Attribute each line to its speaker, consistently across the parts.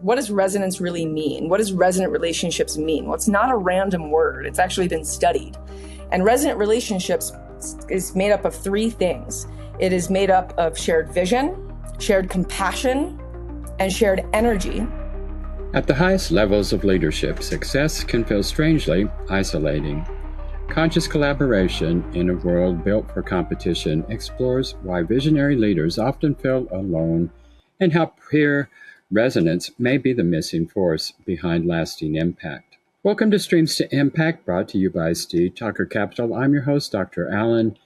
Speaker 1: what does resonance really mean? What does resonant relationships mean? Well, it's not a random word. It's actually been studied. And resonant relationships is made up of three things. It is made up of shared vision, shared compassion, and shared energy.
Speaker 2: At the highest levels of leadership, success can feel strangely isolating. Conscious collaboration in a world built for competition explores why visionary leaders often feel alone and how peer resonance may be the missing force behind lasting impact. Welcome to Streams to Impact, brought to you by Steed Talker Capital. I'm your host, Dr. Allen.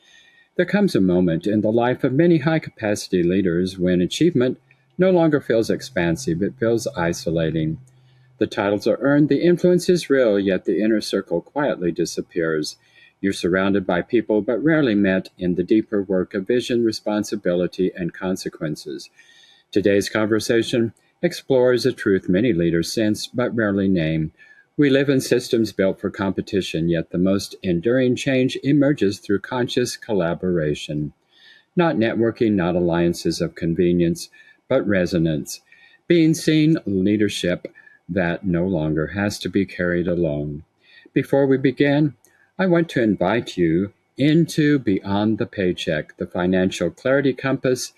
Speaker 2: There comes a moment in the life of many high-capacity leaders when achievement no longer feels expansive, it feels isolating. The titles are earned, the influence is real, yet the inner circle quietly disappears. You're surrounded by people, but rarely met in the deeper work of vision, responsibility, and consequences. Today's conversation explores a truth many leaders sense, but rarely name. We live in systems built for competition, yet the most enduring change emerges through conscious collaboration. Not networking, not alliances of convenience, but resonance. Being seen, leadership that no longer has to be carried alone. Before we begin, I want to invite you into Beyond the Paycheck, the Financial Clarity Compass,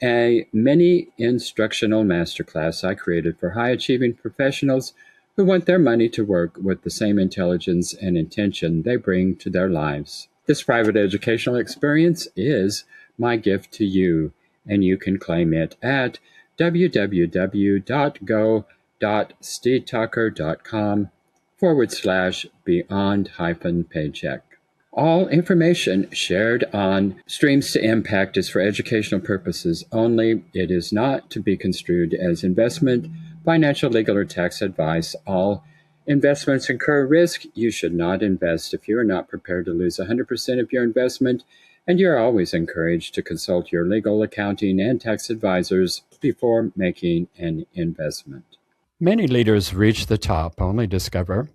Speaker 2: a mini instructional masterclass I created for high-achieving professionals who want their money to work with the same intelligence and intention they bring to their lives. This private educational experience is my gift to you, and you can claim it at www.go.steedtalker.com/beyond-paycheck. All information shared on Streams to Impact is for educational purposes only. It is not to be construed as investment, financial, legal, or tax advice. All investments incur risk. You should not invest if you are not prepared to lose 100% of your investment, and you're always encouraged to consult your legal, accounting, and tax advisors before making an investment. Many leaders reach the top only discover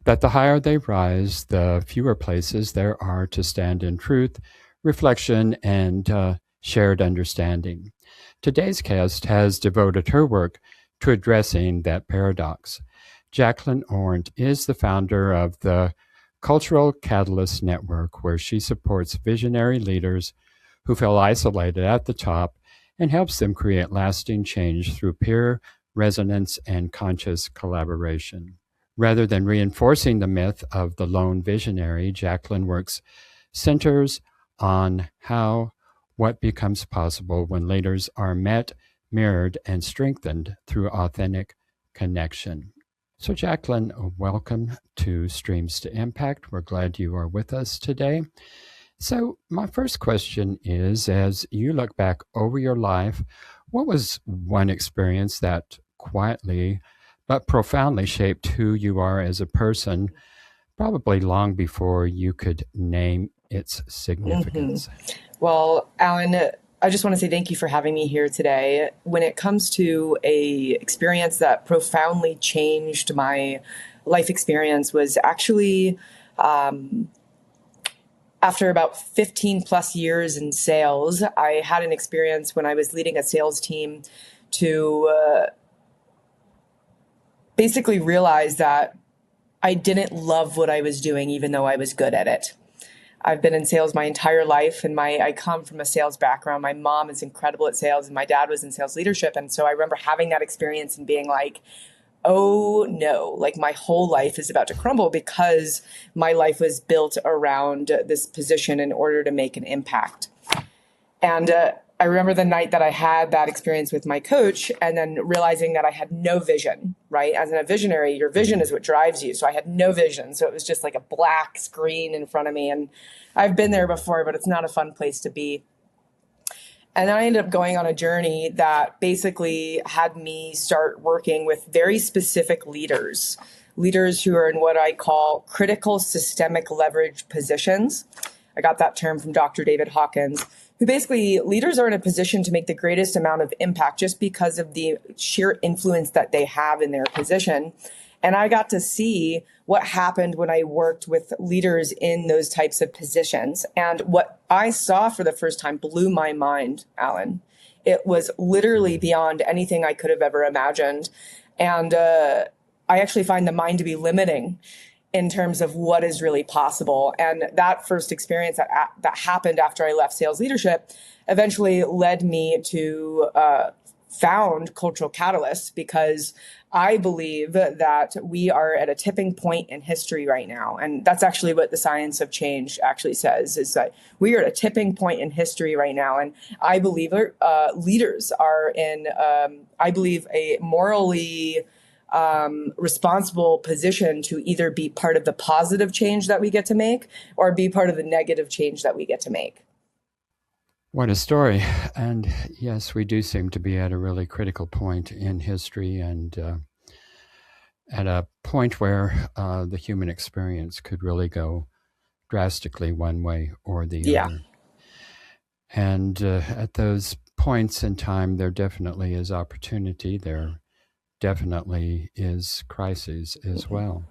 Speaker 2: that the higher they rise, the fewer places there are to stand in truth, reflection, and shared understanding. Today's guest has devoted her work to addressing that paradox. Jaclyn Orent is the founder of the Cultural Catalyst Network, where she supports visionary leaders who feel isolated at the top and helps them create lasting change through peer resonance and conscious collaboration. Rather than reinforcing the myth of the lone visionary, Jaclyn works centers on what becomes possible when leaders are met, mirrored, and strengthened through authentic connection. So Jaclyn, welcome to Streams to Impact. We're glad you are with us today. So my first question is, as you look back over your life, what was one experience that quietly but profoundly shaped who you are as a person, probably long before you could name its significance?
Speaker 1: Well, Alan, I just want to say thank you for having me here today. When it comes to a experience that profoundly changed my life experience was actually after about 15 plus years in sales. I had an experience when I was leading a sales team to basically realize that I didn't love what I was doing, even though I was good at it. I've been in sales my entire life, and I come from a sales background. My mom is incredible at sales, and my dad was in sales leadership. And so I remember having that experience and being like, oh no, like my whole life is about to crumble because my life was built around this position in order to make an impact. And I remember the night that I had that experience with my coach and then realizing that I had no vision, right? As a visionary, your vision is what drives you. So I had no vision. So it was just like a black screen in front of me. And I've been there before, but it's not a fun place to be. And I ended up going on a journey that basically had me start working with very specific leaders who are in what I call critical systemic leverage positions. I got that term from Dr. David Hawkins, who basically leaders are in a position to make the greatest amount of impact just because of the sheer influence that they have in their position. And I got to see what happened when I worked with leaders in those types of positions. And what I saw for the first time blew my mind, Alan. It was literally beyond anything I could have ever imagined. And I actually find the mind to be limiting in terms of what is really possible. And that first experience that happened after I left sales leadership eventually led me to found Cultural Catalyst, because I believe that we are at a tipping point in history right now. And that's actually what the science of change actually says, is that we are at a tipping point in history right now. And I believe leaders are in, I believe, a morally responsible position to either be part of the positive change that we get to make or be part of the negative change that we get to make.
Speaker 2: What a story. And yes, we do seem to be at a really critical point in history, and at a point where the human experience could really go drastically one way or the other. And at those points in time, there definitely is opportunity. There definitely is crises as well.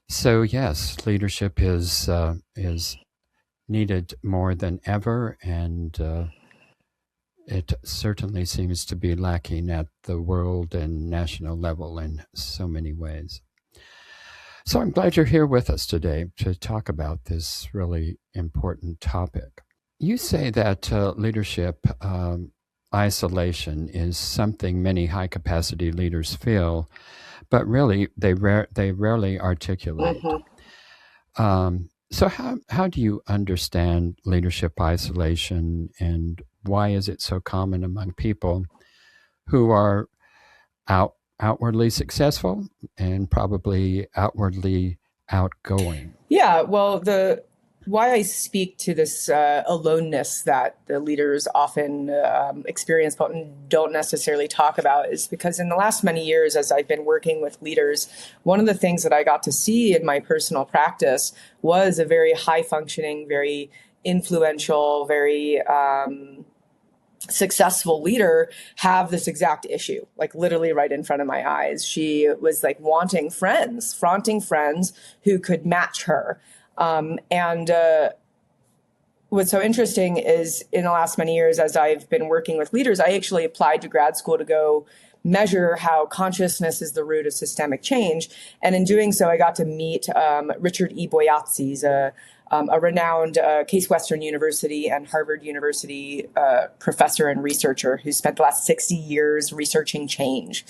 Speaker 2: So yes, leadership is needed more than ever, and it certainly seems to be lacking at the world and national level in so many ways. So I'm glad you're here with us today to talk about this really important topic. You say that leadership isolation is something many high-capacity leaders feel, but really they rarely articulate. So how do you understand leadership isolation, and why is it so common among people who are outwardly successful and probably outwardly outgoing?
Speaker 1: Yeah, well, why I speak to this aloneness that the leaders often experience but don't necessarily talk about is because in the last many years, as I've been working with leaders, one of the things that I got to see in my personal practice was a very high functioning, very influential, very successful leader have this exact issue, like literally right in front of my eyes. She was like flaunting friends who could match her. And what's so interesting is in the last many years, as I've been working with leaders, I actually applied to grad school to go measure how consciousness is the root of systemic change. And in doing so, I got to meet Richard E. Boyatzis, a renowned Case Western University and Harvard University professor and researcher who spent the last 60 years researching change.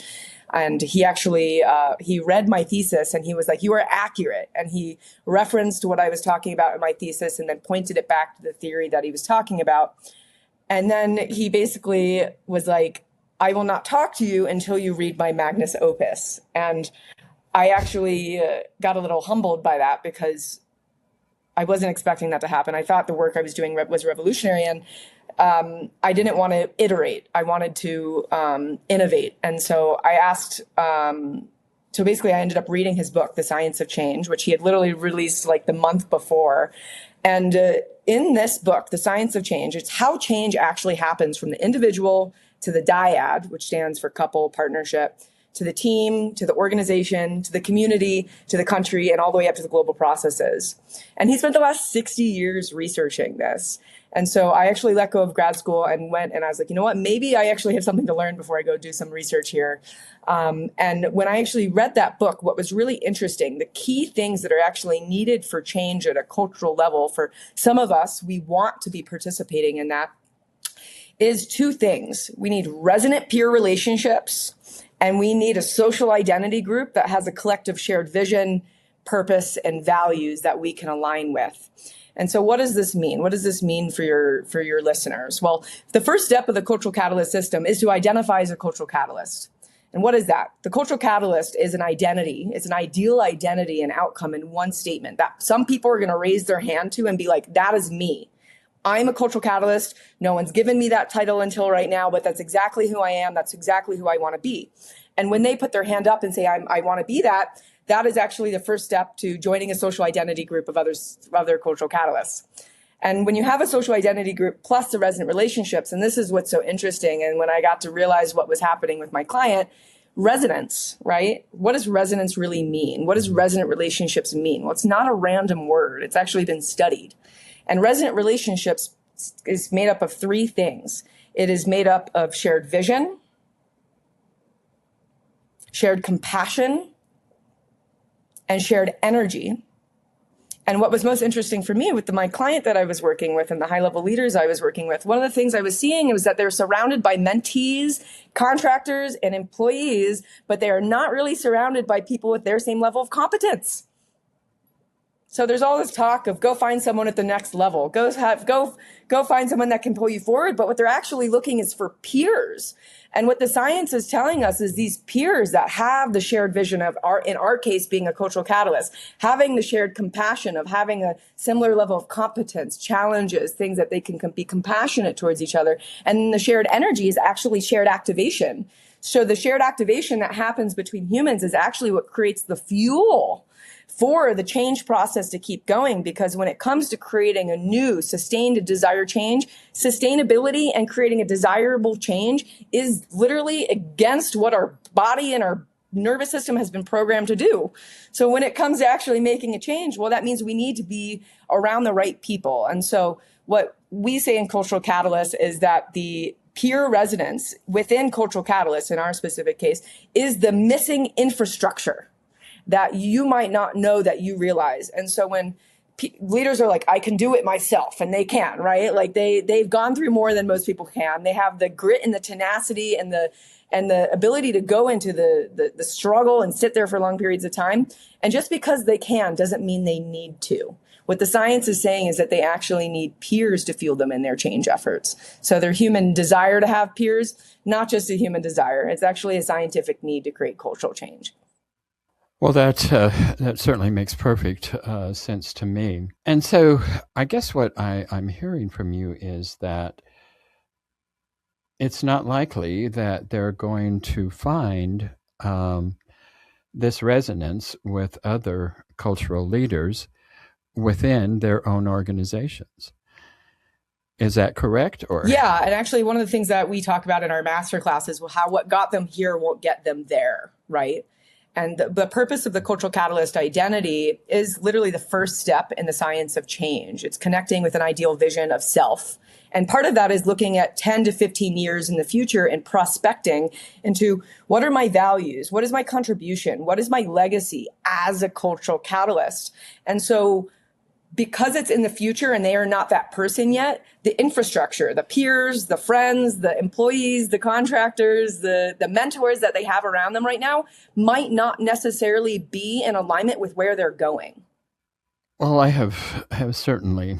Speaker 1: And he actually, he read my thesis and he was like, "You are accurate." And he referenced what I was talking about in my thesis and then pointed it back to the theory that he was talking about. And then he basically was like, "I will not talk to you until you read my magnus opus." And I actually got a little humbled by that because I wasn't expecting that to happen. I thought the work I was doing was revolutionary, and I didn't want to iterate. I wanted to innovate. And so I asked, so basically I ended up reading his book, The Science of Change, which he had literally released like the month before. And in this book, The Science of Change, it's how change actually happens from the individual to the dyad, which stands for couple, partnership, to the team, to the organization, to the community, to the country, and all the way up to the global processes. And he spent the last 60 years researching this. And so I actually let go of grad school and went, and I was like, you know what, maybe I actually have something to learn before I go do some research here. And when I actually read that book, what was really interesting, the key things that are actually needed for change at a cultural level, for some of us, we want to be participating in that, is two things. We need resonant peer relationships, and we need a social identity group that has a collective shared vision, purpose, and values that we can align with. And so what does this mean? What does this mean for your listeners? Well, the first step of the cultural catalyst system is to identify as a cultural catalyst. And what is that? The cultural catalyst is an identity. It's an ideal identity and outcome in one statement that some people are going to raise their hand to and be like, that is me. I'm a cultural catalyst. No one's given me that title until right now, but that's exactly who I am. That's exactly who I want to be. And when they put their hand up and say, I want to be that, that is actually the first step to joining a social identity group of other cultural catalysts. And when you have a social identity group plus the resonant relationships, and this is what's so interesting, and when I got to realize what was happening with my client, resonance, right? What does resonance really mean? What does resonant relationships mean? Well, it's not a random word. It's actually been studied. And resonant relationships is made up of three things. It is made up of shared vision, shared compassion, and shared energy. And what was most interesting for me with my client that I was working with and the high-level leaders I was working with, one of the things I was seeing was that they're surrounded by mentees, contractors, and employees, but they are not really surrounded by people with their same level of competence. So there's all this talk of go find someone at the next level, go find someone that can pull you forward. But what they're actually looking is for peers. And what the science is telling us is these peers that have the shared vision of in our case, being a cultural catalyst, having the shared compassion of having a similar level of competence, challenges, things that they can be compassionate towards each other. And the shared energy is actually shared activation. So the shared activation that happens between humans is actually what creates the fuel for the change process to keep going. Because when it comes to creating a new sustained desired change, sustainability and creating a desirable change is literally against what our body and our nervous system has been programmed to do. So when it comes to actually making a change, well, that means we need to be around the right people. And so what we say in Cultural Catalyst is that the peer resonance within Cultural Catalyst, in our specific case, is the missing infrastructure that you might not know that you realize. And so when leaders are like, I can do it myself, and they can, right? Like they've gone through more than most people can. They have the grit and the tenacity and the ability to go into the struggle and sit there for long periods of time. And just because they can doesn't mean they need to. What the science is saying is that they actually need peers to fuel them in their change efforts. So their human desire to have peers, not just a human desire. It's actually a scientific need to create cultural change.
Speaker 2: Well, that certainly makes perfect sense to me. And so I guess what I'm hearing from you is that it's not likely that they're going to find this resonance with other cultural leaders within their own organizations. Is that correct? Or
Speaker 1: yeah, and actually one of the things that we talk about in our master class is what got them here won't get them there, right? And the purpose of the Cultural Catalyst identity is literally the first step in the science of change. It's connecting with an ideal vision of self. And part of that is looking at 10 to 15 years in the future and prospecting into what are my values? What is my contribution? What is my legacy as a cultural catalyst? And so because it's in the future and they are not that person yet, the infrastructure, the peers, the friends, the employees, the contractors, the mentors that they have around them right now might not necessarily be in alignment with where they're going.
Speaker 2: Well, I have certainly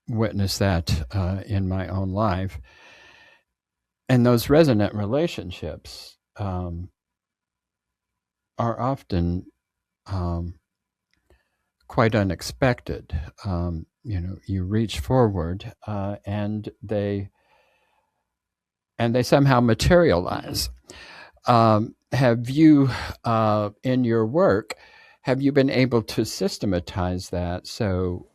Speaker 2: witnessed that in my own life. And those resonant relationships are often quite unexpected. You reach forward and they somehow materialize. Have you, in your work, have you been able to systematize that so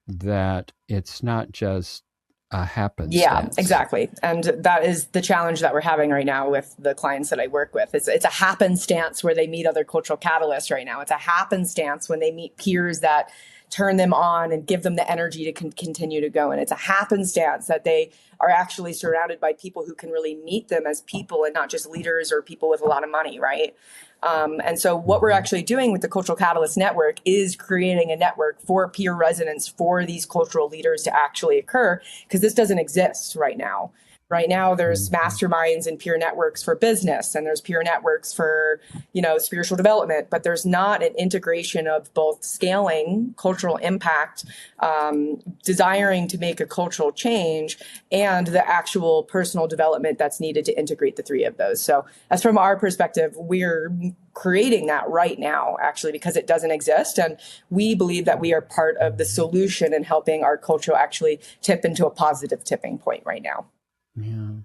Speaker 2: that it's not just a happenstance?
Speaker 1: Yeah, exactly. And that is the challenge that we're having right now with the clients that I work with. It's a happenstance where they meet other cultural catalysts right now. It's a happenstance when they meet peers that turn them on and give them the energy to continue to go. And it's a happenstance that they are actually surrounded by people who can really meet them as people and not just leaders or people with a lot of money, right? And so what we're actually doing with the Cultural Catalyst Network is creating a network for peer resonance for these cultural leaders to actually occur, because this doesn't exist right now. Right now, there's masterminds and peer networks for business, and there's peer networks for, spiritual development, but there's not an integration of both scaling cultural impact, desiring to make a cultural change, and the actual personal development that's needed to integrate the three of those. So as from our perspective, we're creating that right now, actually, because it doesn't exist. And we believe that we are part of the solution in helping our culture actually tip into a positive tipping point right now.
Speaker 2: Yeah.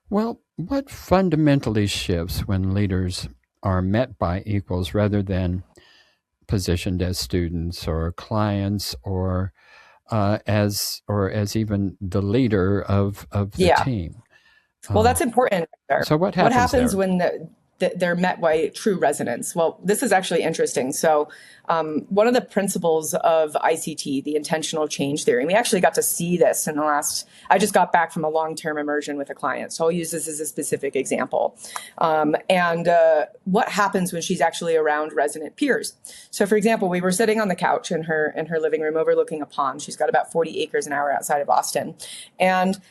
Speaker 2: Well, what fundamentally shifts when leaders are met by equals rather than positioned as students or clients or as even the leader of the team?
Speaker 1: Well, that's important.
Speaker 2: So what happens
Speaker 1: there? they're met by true resonance. Well, this is actually interesting. So one of the principles of ICT, the intentional change theory, and we actually got to see this in the last, I just got back from a long-term immersion with a client. So I'll use this as a specific example. And what happens when she's actually around resonant peers? So for example, we were sitting on the couch in her living room overlooking a pond. She's got about 40 acres an hour outside of Austin. And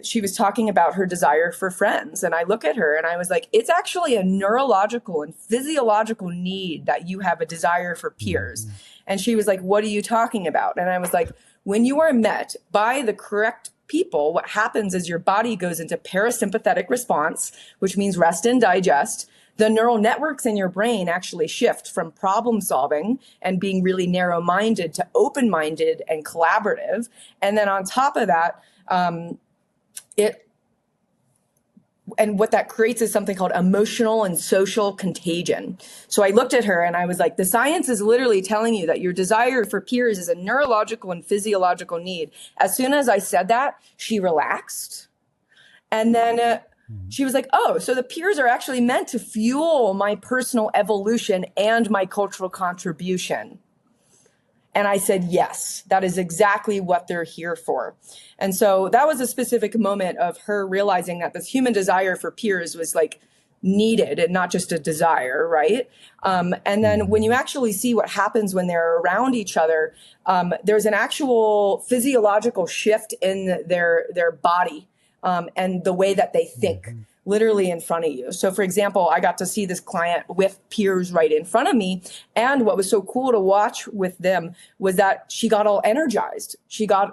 Speaker 1: she was talking about her desire for friends. And I look at her and I was like, it's actually a neurological and physiological need that you have a desire for peers. And she was like, what are you talking about? And I was like, when you are met by the correct people, what happens is your body goes into parasympathetic response, which means rest and digest. The neural networks in your brain actually shift from problem solving and being really narrow-minded to open-minded and collaborative. And then on top of that, and what that creates is something called emotional and social contagion. So I looked at her and I was like, the science is literally telling you that your desire for peers is a neurological and physiological need. As soon as I said that, she relaxed. And then she was like, oh, so the peers are actually meant to fuel my personal evolution and my cultural contribution. And I said, yes, that is exactly what they're here for. And so that was a specific moment of her realizing that this human desire for peers was like needed and not just a desire, right? And then when you actually see what happens when they're around each other, there's an actual physiological shift in their body and the way that they think. Literally in front of you. So for example, I got to see this client with peers right in front of me. And what was so cool to watch with them was that she got all energized.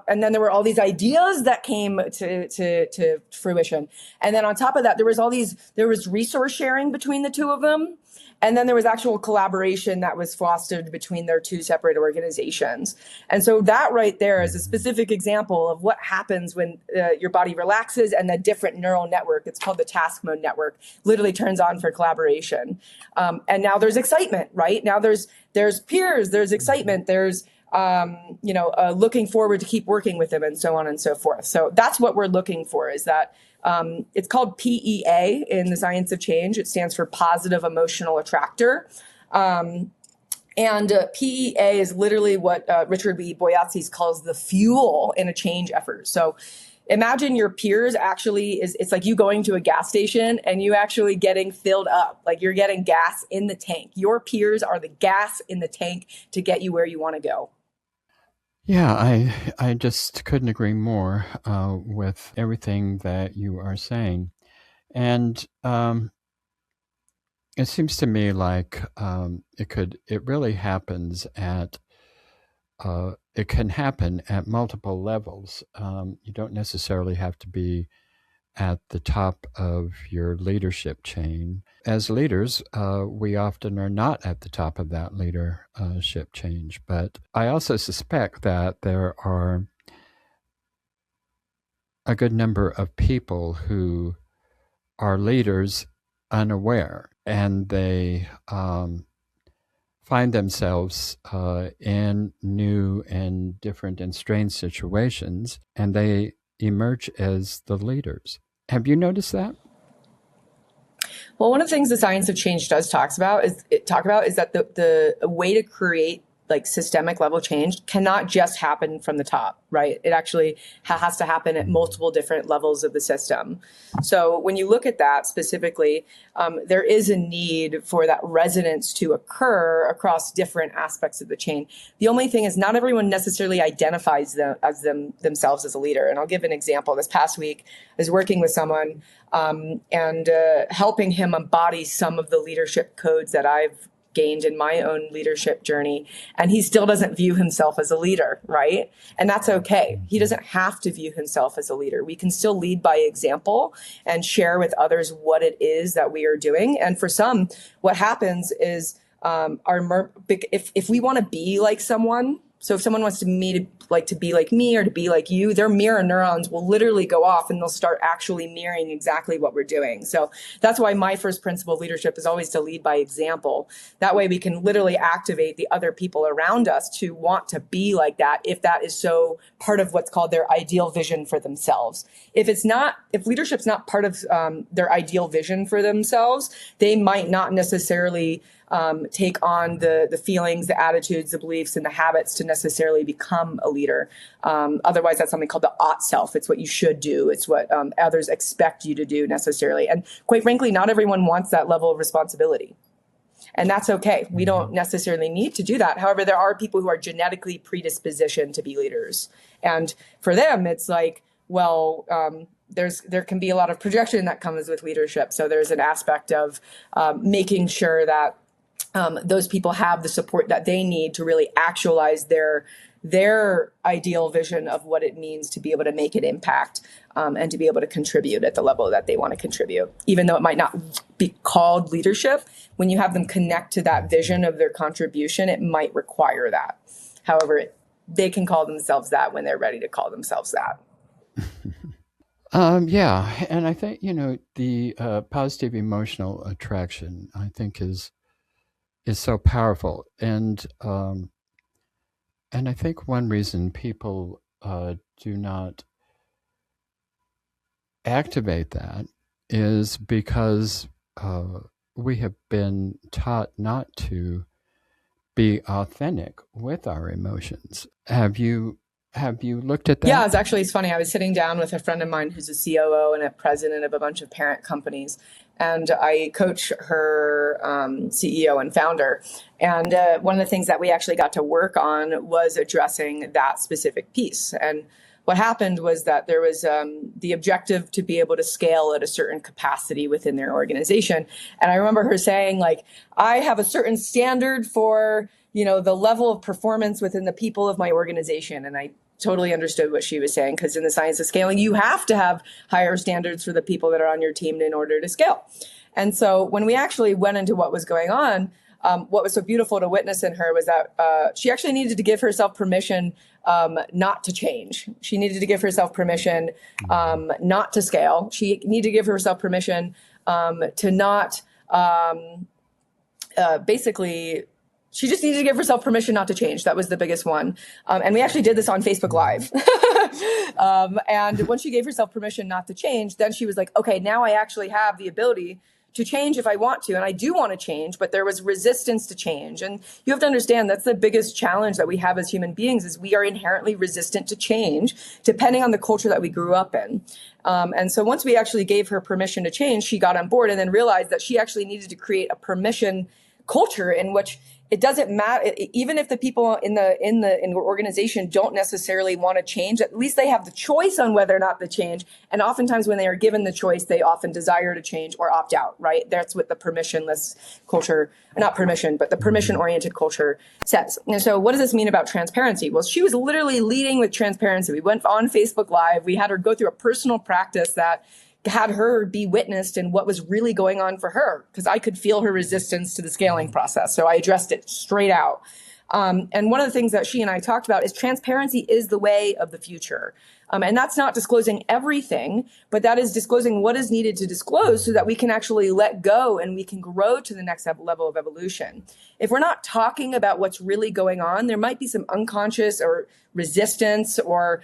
Speaker 1: And then there were all these ideas that came to fruition. And then on top of that, there was resource sharing between the two of them. And then there was actual collaboration that was fostered between their two separate organizations. And so that right there is a specific example of what happens when your body relaxes and the different neural network, it's called the task mode network, literally turns on for collaboration. And now there's excitement, right? Now there's peers, there's excitement, there's looking forward to keep working with them and so on and so forth. So that's what we're looking for, is that it's called PEA in the science of change. It stands for positive emotional attractor. And PEA is literally what Richard B. Boyatzis calls the fuel in a change effort. So imagine your peers actually it's like you going to a gas station and you actually getting filled up, like you're getting gas in the tank. Your peers are the gas in the tank to get you where you want to go.
Speaker 2: Yeah, I just couldn't agree more with everything that you are saying. And it seems to me like it really happens it can happen at multiple levels. You don't necessarily have to be at the top of your leadership chain. As leaders, we often are not at the top of that leadership chain. But I also suspect that there are a good number of people who are leaders unaware, and they find themselves in new and different and strange situations, and they emerge as the leaders. Have you noticed that?
Speaker 1: Well, one of the things the science of change does talk about is that the way to create like systemic level change cannot just happen from the top, right? It actually has to happen at multiple different levels of the system. So when you look at that specifically, there is a need for that resonance to occur across different aspects of the chain. The only thing is not everyone necessarily identifies themselves as a leader. And I'll give an example. This past week, I was working with someone and helping him embody some of the leadership codes that I've gained in my own leadership journey. And he still doesn't view himself as a leader, right? And that's okay. He doesn't have to view himself as a leader. We can still lead by example and share with others what it is that we are doing. And for some, what happens is if we want to be like someone, So if someone wants to to be like me or to be like you, their mirror neurons will literally go off and they'll start actually mirroring exactly what we're doing. So that's why my first principle of leadership is always to lead by example. That way we can literally activate the other people around us to want to be like that, if that is so part of what's called their ideal vision for themselves. If leadership's not part of their ideal vision for themselves, they might not necessarily take on the feelings, the attitudes, the beliefs, and the habits to necessarily become a leader. Otherwise, that's something called the ought self. It's what you should do. It's what others expect you to do necessarily. And quite frankly, not everyone wants that level of responsibility. And that's okay. We don't necessarily need to do that. However, there are people who are genetically predispositioned to be leaders. And for them, it's like, well, there can be a lot of projection that comes with leadership. So there's an aspect of making sure that those people have the support that they need to really actualize their ideal vision of what it means to be able to make an impact and to be able to contribute at the level that they want to contribute. Even though it might not be called leadership, when you have them connect to that vision of their contribution, it might require that. However, they can call themselves that when they're ready to call themselves that.
Speaker 2: Yeah, and I think the positive emotional attraction, I think, is so powerful, and I think one reason people do not activate that is because we have been taught not to be authentic with our emotions. Have you looked at that?
Speaker 1: Yeah, it's funny. I was sitting down with a friend of mine who's a COO and a president of a bunch of parent companies, and I coach her CEO and founder. And one of the things that we actually got to work on was addressing that specific piece. And what happened was that there was the objective to be able to scale at a certain capacity within their organization. And I remember her saying, like, I have a certain standard for, the level of performance within the people of my organization. And I totally understood what she was saying, because in the science of scaling, you have to have higher standards for the people that are on your team in order to scale. And so when we actually went into what was going on, what was so beautiful to witness in her was that she actually needed to give herself permission not to change. She needed to give herself permission not to scale. She needed to give herself permission to not basically. She just needed to give herself permission not to change. That was the biggest one. And we actually did this on Facebook Live. And once she gave herself permission not to change, then she was like, okay, now I actually have the ability to change if I want to. And I do want to change, but there was resistance to change. And you have to understand that's the biggest challenge that we have as human beings, is we are inherently resistant to change, depending on the culture that we grew up in. And so once we actually gave her permission to change, she got on board and then realized that she actually needed to create a permission culture in which it doesn't matter, even if the people in the organization don't necessarily want to change, at least they have the choice on whether or not to change. And oftentimes when they are given the choice, they often desire to change or opt out, right? That's what the permissionless culture, not permission, but the permission-oriented culture says. And so what does this mean about transparency? Well, she was literally leading with transparency. We went on Facebook Live. We had her go through a personal practice that had her be witnessed in what was really going on for her, because I could feel her resistance to the scaling process. So I addressed it straight out. And one of the things that she and I talked about is transparency is the way of the future. And that's not disclosing everything, but that is disclosing what is needed to disclose so that we can actually let go and we can grow to the next level of evolution. If we're not talking about what's really going on, there might be some unconscious or resistance or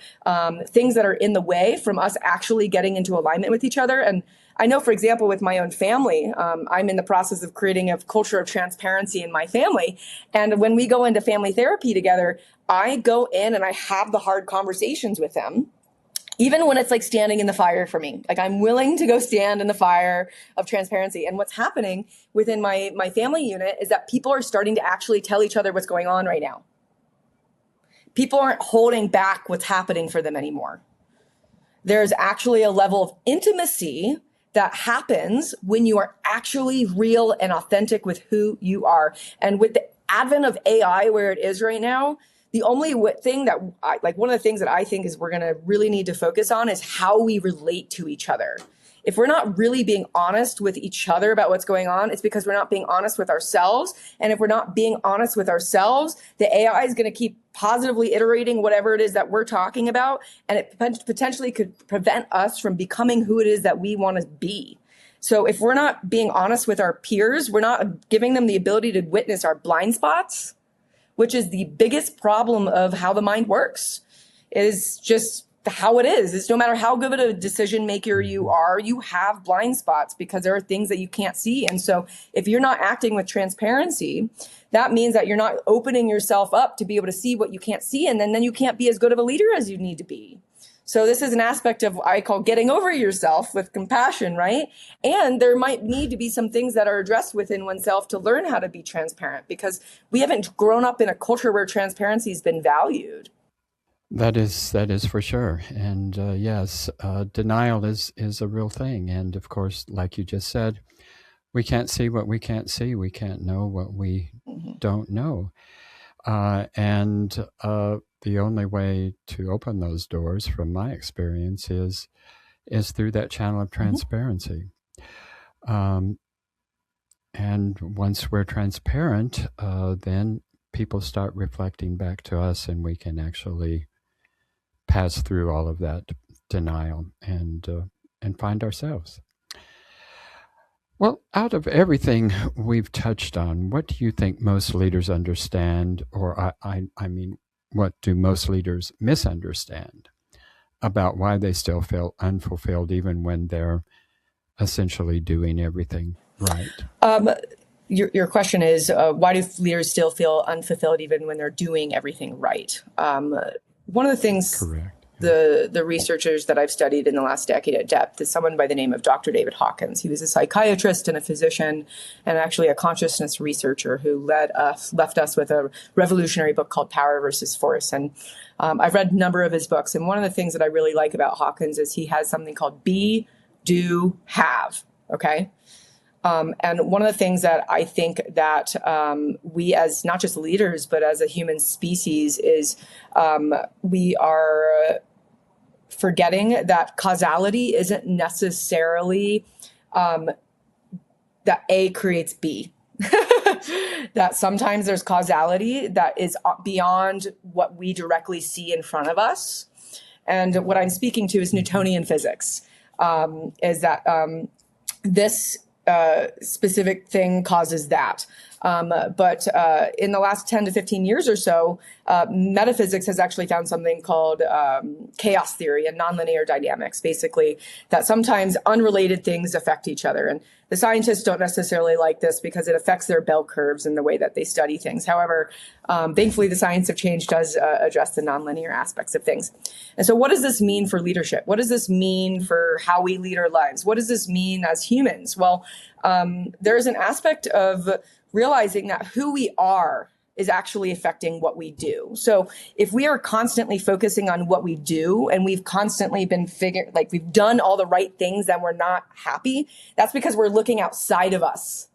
Speaker 1: things that are in the way from us actually getting into alignment with each other. And I know, for example, with my own family, I'm in the process of creating a culture of transparency in my family. And when we go into family therapy together, I go in and I have the hard conversations with them, even when it's like standing in the fire for me. Like, I'm willing to go stand in the fire of transparency. And what's happening within my family unit is that people are starting to actually tell each other what's going on right now. People aren't holding back what's happening for them anymore. There's actually a level of intimacy that happens when you are actually real and authentic with who you are. And with the advent of AI where it is right now, the only thing that one of the things that I think is we're going to really need to focus on is how we relate to each other. If we're not really being honest with each other about what's going on, it's because we're not being honest with ourselves. And if we're not being honest with ourselves, the AI is going to keep positively iterating whatever it is that we're talking about, and it potentially could prevent us from becoming who it is that we want to be. So if we're not being honest with our peers, we're not giving them the ability to witness our blind spots, which is the biggest problem of how the mind works. It is just how it is. It's no matter how good of a decision maker you are, you have blind spots because there are things that you can't see. And so if you're not acting with transparency, that means that you're not opening yourself up to be able to see what you can't see. And then you can't be as good of a leader as you need to be. So this is an aspect of, I call, getting over yourself with compassion, right? And there might need to be some things that are addressed within oneself to learn how to be transparent, because we haven't grown up in a culture where transparency has been valued.
Speaker 2: That is for sure. And yes, denial is a real thing. And of course, like you just said, we can't see what we can't see. We can't know what we don't know. And the only way to open those doors, from my experience, is through that channel of transparency. And once we're transparent, then people start reflecting back to us, and we can actually pass through all of that denial and find ourselves. Well, out of everything we've touched on, what do you think most leaders understand, or I mean, what do most leaders misunderstand about why they still feel unfulfilled even when they're essentially doing everything right?
Speaker 1: Your question is, why do leaders still feel unfulfilled even when they're doing everything right? One of the things...
Speaker 2: Correct.
Speaker 1: The researchers that I've studied in the last decade at depth is someone by the name of Dr. David Hawkins. He was a psychiatrist and a physician and actually a consciousness researcher who left us with a revolutionary book called Power versus Force. And I've read a number of his books. And one of the things that I really like about Hawkins is he has something called be, do, have. Okay. And one of the things that I think that we, as not just leaders, but as a human species, is we are forgetting that causality isn't necessarily that A creates B. That sometimes there's causality that is beyond what we directly see in front of us. And what I'm speaking to is Newtonian physics, is that this specific thing causes that. But in the last 10 to 15 years or so, metaphysics has actually found something called chaos theory and nonlinear dynamics, basically, that sometimes unrelated things affect each other. And the scientists don't necessarily like this because it affects their bell curves and the way that they study things. However, thankfully, the science of change does address the nonlinear aspects of things. And so what does this mean for leadership? What does this mean for how we lead our lives? What does this mean as humans? Well, there's an aspect of realizing that who we are is actually affecting what we do. So if we are constantly focusing on what we do and we've constantly been we've done all the right things and we're not happy, that's because we're looking outside of us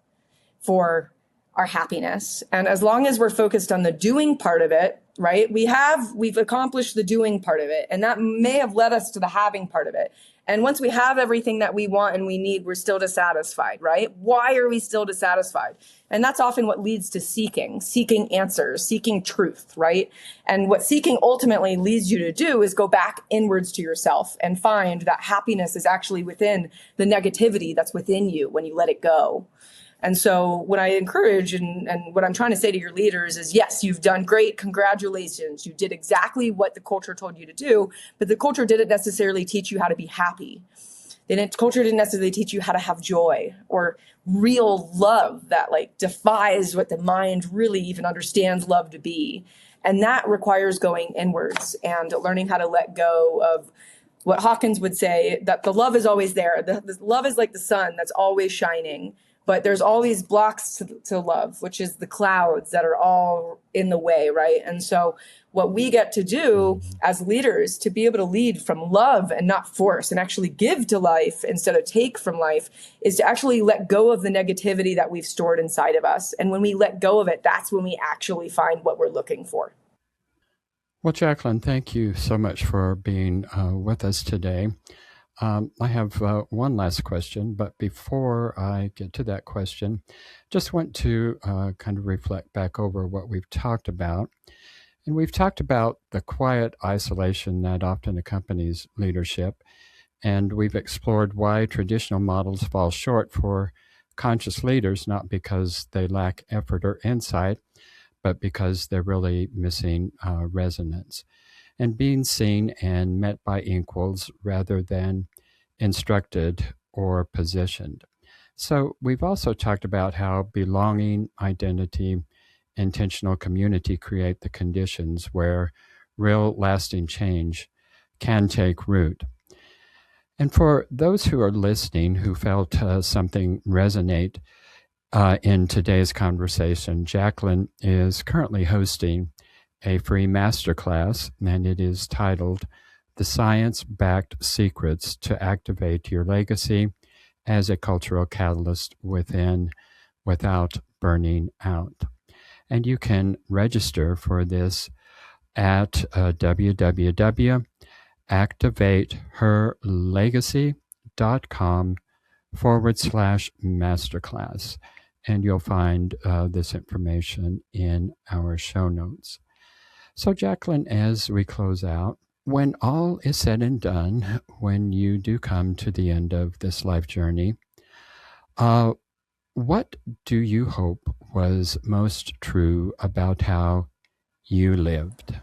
Speaker 1: for our happiness. And as long as we're focused on the doing part of it, right, we've accomplished the doing part of it. And that may have led us to the having part of it. And once we have everything that we want and we need, we're still dissatisfied, right? Why are we still dissatisfied? And that's often what leads to seeking answers, seeking truth, right? And what seeking ultimately leads you to do is go back inwards to yourself and find that happiness is actually within the negativity that's within you when you let it go. And so what I encourage and what I'm trying to say to your leaders is, yes, you've done great. Congratulations. You did exactly what the culture told you to do, but the culture didn't necessarily teach you how to be happy. Culture didn't necessarily teach you how to have joy or real love that defies what the mind really even understands love to be. And that requires going inwards and learning how to let go of what Hawkins would say, that the love is always there. The love is like the sun that's always shining. But there's always blocks to love, which is the clouds that are all in the way, right? And so what we get to do as leaders, to be able to lead from love and not force and actually give to life instead of take from life, is to actually let go of the negativity that we've stored inside of us. And when we let go of it, that's when we actually find what we're looking for.
Speaker 2: Well, Jaclyn, thank you so much for being with us today. I have one last question, but before I get to that question, just want to kind of reflect back over what we've talked about. And we've talked about the quiet isolation that often accompanies leadership, and we've explored why traditional models fall short for conscious leaders, not because they lack effort or insight, but because they're really missing resonance and being seen and met by equals rather than instructed or positioned. So, we've also talked about how belonging, identity, intentional community create the conditions where real lasting change can take root. And for those who are listening who felt something resonate in today's conversation, Jaclyn is currently hosting a free masterclass, and it is titled The Science-Backed Secrets to Activate Your Legacy as a Cultural Catalyst Without Burning Out. And you can register for this at www.activateherlegacy.com/masterclass. And you'll find this information in our show notes. So, Jaclyn, as we close out, when all is said and done, when you do come to the end of this life journey, what do you hope was most true about how you lived?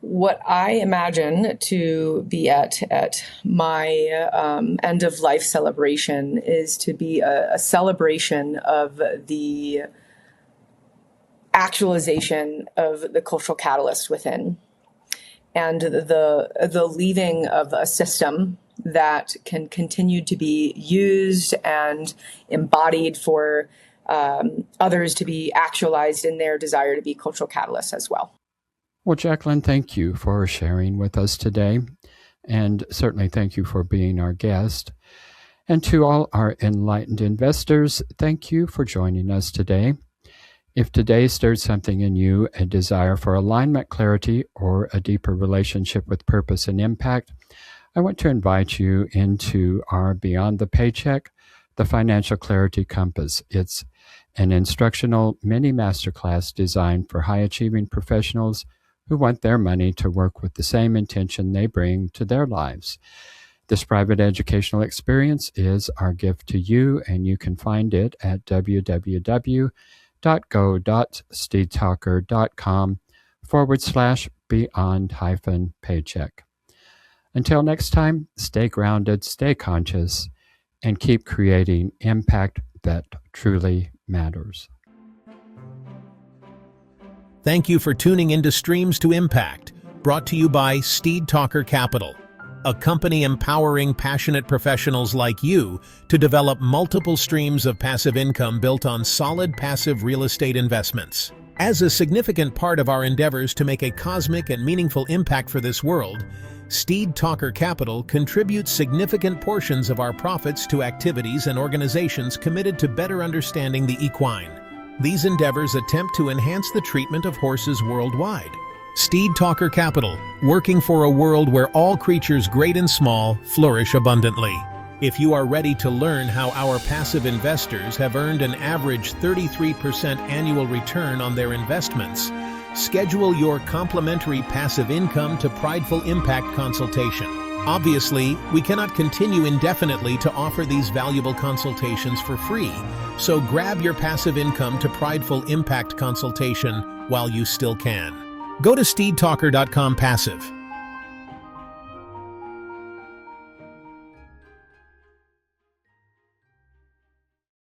Speaker 1: What I imagine to be at my end of life celebration is to be a celebration of the actualization of the cultural catalyst within, and the leaving of a system that can continue to be used and embodied for others to be actualized in their desire to be cultural catalysts as well.
Speaker 2: Well, Jaclyn, thank you for sharing with us today, and certainly thank you for being our guest. And to all our enlightened investors, thank you for joining us today. If today stirred something in you, a desire for alignment, clarity, or a deeper relationship with purpose and impact, I want to invite you into our Beyond the Paycheck, the Financial Clarity Compass. It's an instructional mini masterclass designed for high-achieving professionals who want their money to work with the same intention they bring to their lives. This private educational experience is our gift to you, and you can find it at www.go.steedtalker.com/beyond-paycheck. Until next time, stay grounded, stay conscious, and keep creating impact that truly matters.
Speaker 3: Thank you for tuning into Streams to Impact, brought to you by Steed Talker Capital, a company empowering passionate professionals like you to develop multiple streams of passive income built on solid passive real estate investments. As a significant part of our endeavors to make a cosmic and meaningful impact for this world, Steed Talker Capital contributes significant portions of our profits to activities and organizations committed to better understanding the equine. These endeavors attempt to enhance the treatment of horses worldwide. Steed Talker Capital, working for a world where all creatures great and small flourish abundantly. If you are ready to learn how our passive investors have earned an average 33% annual return on their investments, schedule your complimentary passive income to Prideful Impact consultation. Obviously, we cannot continue indefinitely to offer these valuable consultations for free, so grab your passive income to Prideful Impact consultation while you still can. Go to steedtalker.com passive